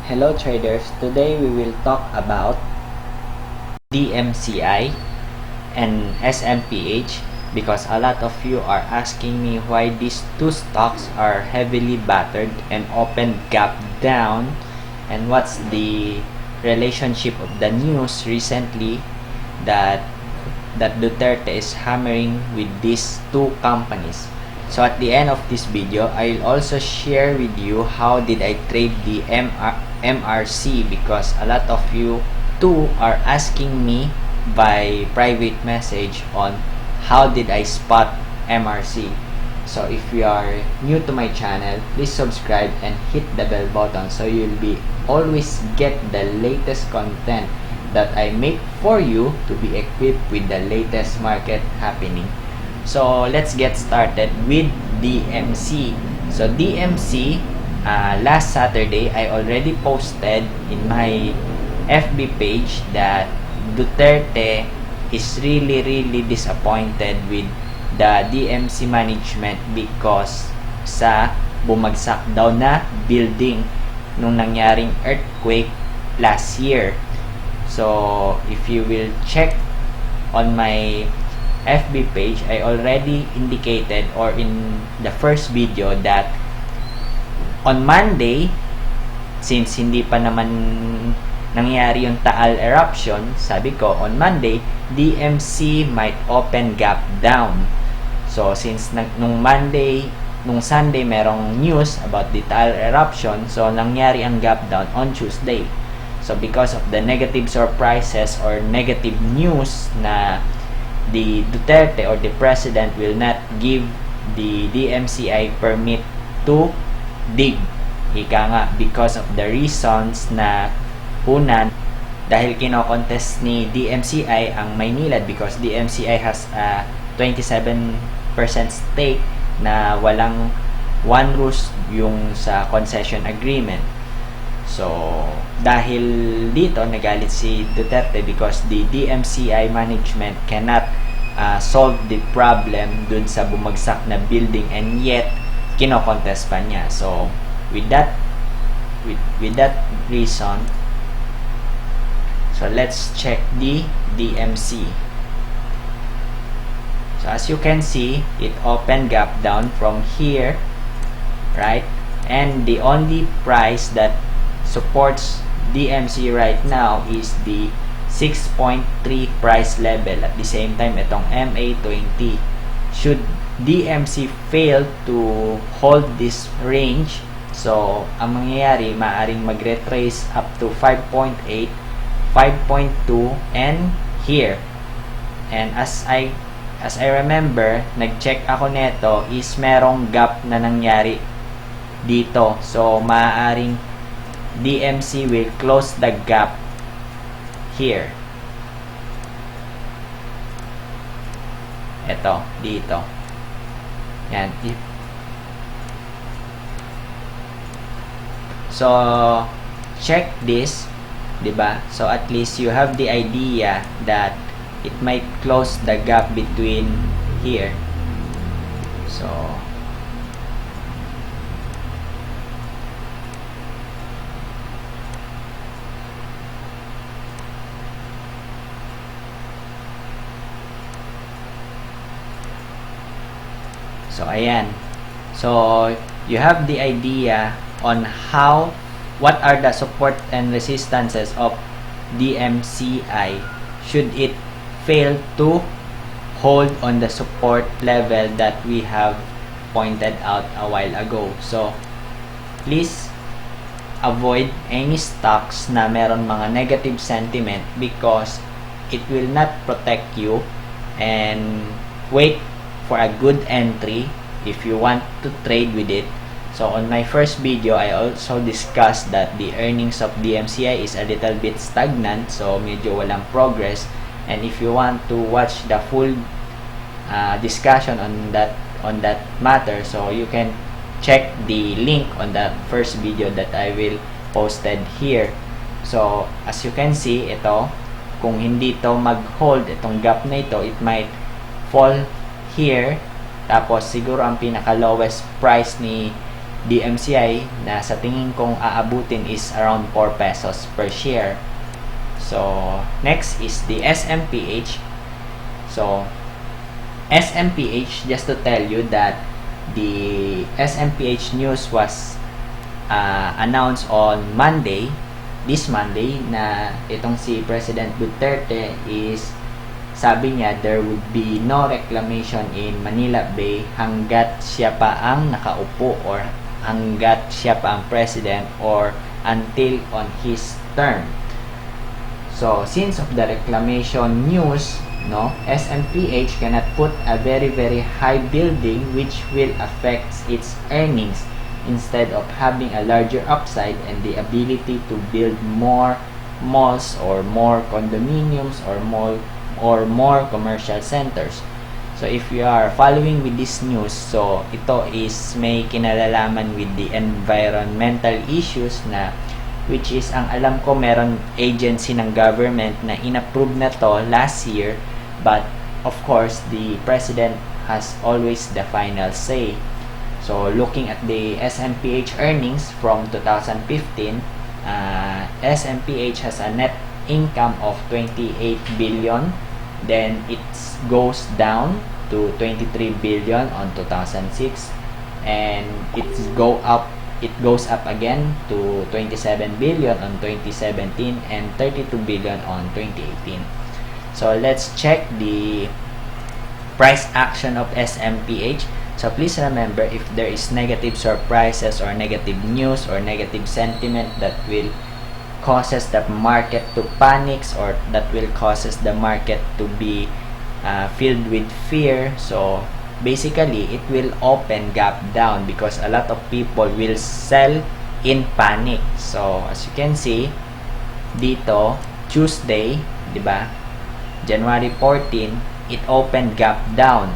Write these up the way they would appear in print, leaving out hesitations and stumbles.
Hello traders, today we will talk about DMCI and SMPH because a lot of you are asking me why these two stocks are heavily battered and open gap down, and what's the relationship of the news recently that Duterte is hammering with these two companies. So at the end of this video, I'll also share with you how did I trade the MRC, because a lot of you too are asking me by private message on how did I spot MRC. So if you are new to my channel, please subscribe and hit the bell button so you'll be always get the latest content that I make for you to be equipped with the latest market happening. So let's get started with DMC. So DMC, last Saturday, I already posted in my FB page that Duterte is really disappointed with the DMC management because sa bumagsak daw na building nung nangyaring earthquake last year. So if you will check on my FB page, I already indicated or in the first video that on Monday, since hindi pa naman nangyari yung Taal eruption, sabi ko on Monday, DMC might open gap down. So since nung Sunday merong news about the Taal eruption, so nangyari ang gap down on Tuesday. So because of the negative surprises or negative news na the Duterte or the president will not give the DMCI permit to dig. Ika nga, because of the reasons na una, dahil kino-contest ni DMCI ang Maynilad because DMCI has a 27% stake na walang one roost yung sa concession agreement. So, dahil dito nagalit si Duterte because the DMCI management cannot solve the problem dun sa bumagsak na building, and yet kino-contest pa niya. So, with that reason, so let's check the DMC. So, as you can see, it opened gap down from here, right? And the only price that supports DMC right now is the 6.3 price level. At the same time, itong MA20. Should DMC fail to hold this range, so ang mangyayari, maaring mag-retrace up to 5.8, 5.2, and here. And as I remember, nag-check ako neto, is merong gap na nangyari dito. So maaaring DMC will close the gap here. Ito, dito. Yan. So, check this, diba? So, at least you have the idea that it might close the gap between here. So, ayan. So, you have the idea on what are the support and resistances of DMCI should it fail to hold on the support level that we have pointed out a while ago. So, please avoid any stocks na meron mga negative sentiment because it will not protect you, and wait for a good entry if you want to trade with it. So on my first video, I also discussed that the earnings of DMCI is a little bit stagnant, so medyo walang progress. And if you want to watch the full discussion on that matter, so you can check the link on the first video that I will posted here. So as you can see, ito, kung hindi to mag-hold itong gap na ito, it might fall here, tapos siguro ang pinaka lowest price ni DMCI na sa tingin kong aabutin is around 4 pesos per share. So, next is the SMPH. So, SMPH, just to tell you that the SMPH news was announced on Monday, this Monday, na itong si President Duterte is, sabi niya, there would be no reclamation in Manila Bay hanggat siya pa ang nakaupo or hanggat siya pa ang president or until on his term. So, since of the reclamation news, no, SMPH cannot put a very high building which will affect its earnings instead of having a larger upside and the ability to build more malls or more condominiums or more commercial centers. So if you are following with this news, so ito is may kinalalaman with the environmental issues na which is ang alam ko meron agency ng government na inapprove na to last year, but of course the president has always the final say. So looking at the SMPH earnings from 2015, SMPH has a net income of 28 billion, then it goes down to 23 billion on 2006, and it goes up again to 27 billion on 2017 and 32 billion on 2018. So let's check the price action of SMPH. So please remember, if there is negative surprises or negative news or negative sentiment that will causes the market to panic or that will causes the market to be filled with fear, so basically it will open gap down because a lot of people will sell in panic. So as you can see dito, Tuesday, di ba, January 14, it opened gap down.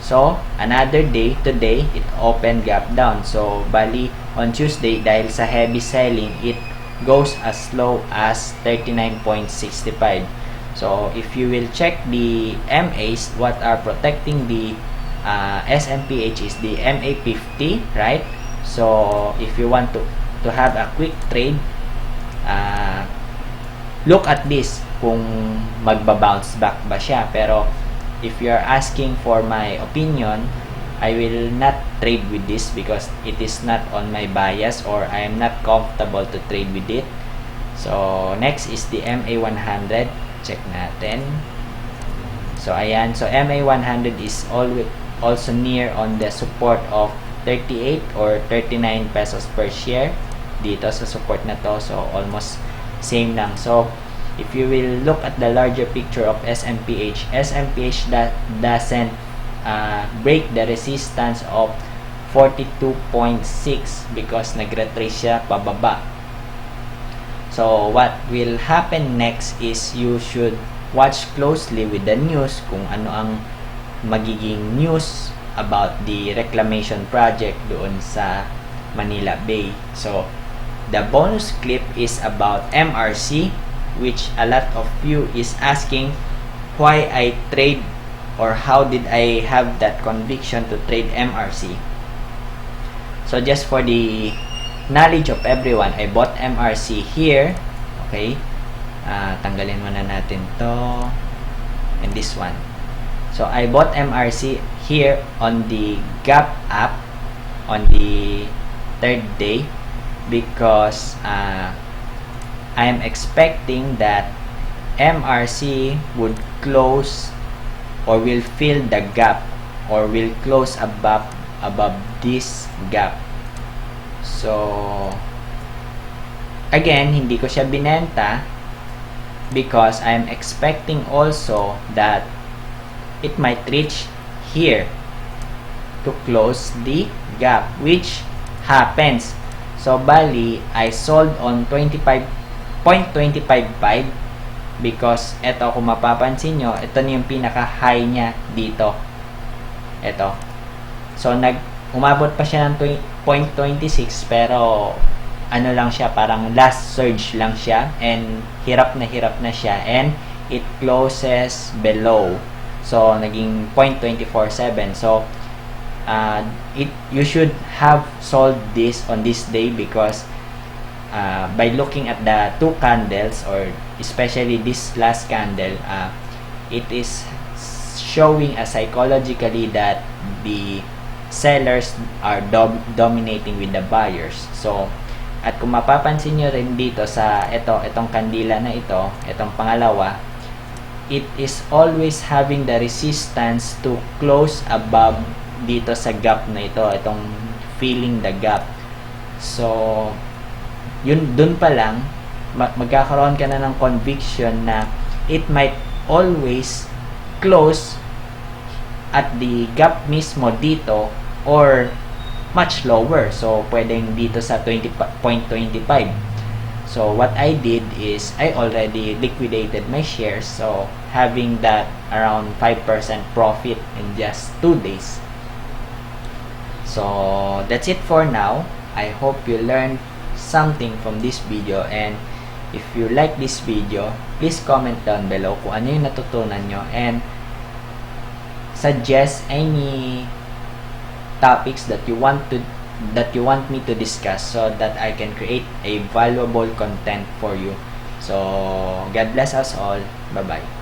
So another day, today, it opened gap down. So bali on Tuesday, dahil sa heavy selling, it goes as low as 39.65. So if you will check the MAs, what are protecting the SMPH is the MA50, right? So if you want to have a quick trade, look at this kung magba-bounce back ba siya. Pero if you are asking for my opinion, I will not trade with this because it is not on my bias or I am not comfortable to trade with it. So next is the MA100. Check natin. So ayan, so MA100 is also near on the support of 38 or 39 pesos per share dito sa support na to. So almost same lang. So if you will look at the larger picture of SMPH, SMPH doesn't break the resistance of 42.6 because nagretrace siya pababa. So what will happen next is you should watch closely with the news kung ano ang magiging news about the reclamation project doon sa Manila Bay. So the bonus clip is about MRC, which a lot of you is asking why I trade or how did I have that conviction to trade MRC. So just for the knowledge of everyone, I bought MRC here. Okay, tanggalin muna natin to and this one. So I bought MRC here on the gap up on the third day because I am expecting that MRC would close or will fill the gap or will close above this gap. So again, hindi ko siya binenta because I'm expecting also that it might reach here to close the gap, which happens. So bali, I sold on 25.255 because eto, kung mapapansin nyo, ito na yung pinaka-high niya dito. Ito. So, umabot pa siya ng 0.26 pero ano lang siya, parang last surge lang siya and hirap na siya and it closes below. So, naging 0.247. So, you should have sold this on this day, because by looking at the two candles, or especially this last candle, it is showing psychologically that the sellers are dominating with the buyers. So at kung mapapansin nyo rin dito sa itong kandila na itong pangalawa, it is always having the resistance to close above dito sa gap na itong filling the gap. So yun, dun pa lang magkakaroon ka na ng conviction na it might always close at the gap mismo dito or much lower. So pwedeng dito sa 20.25. So what I did is I already liquidated my shares, so having that around 5% profit in just 2 days. So that's it for now. I hope you learned something from this video, and if you like this video, please comment down below kung ano yung natutunan nyo, and suggest any topics that you want me to discuss, so that I can create a valuable content for you. So God bless us all. Bye bye.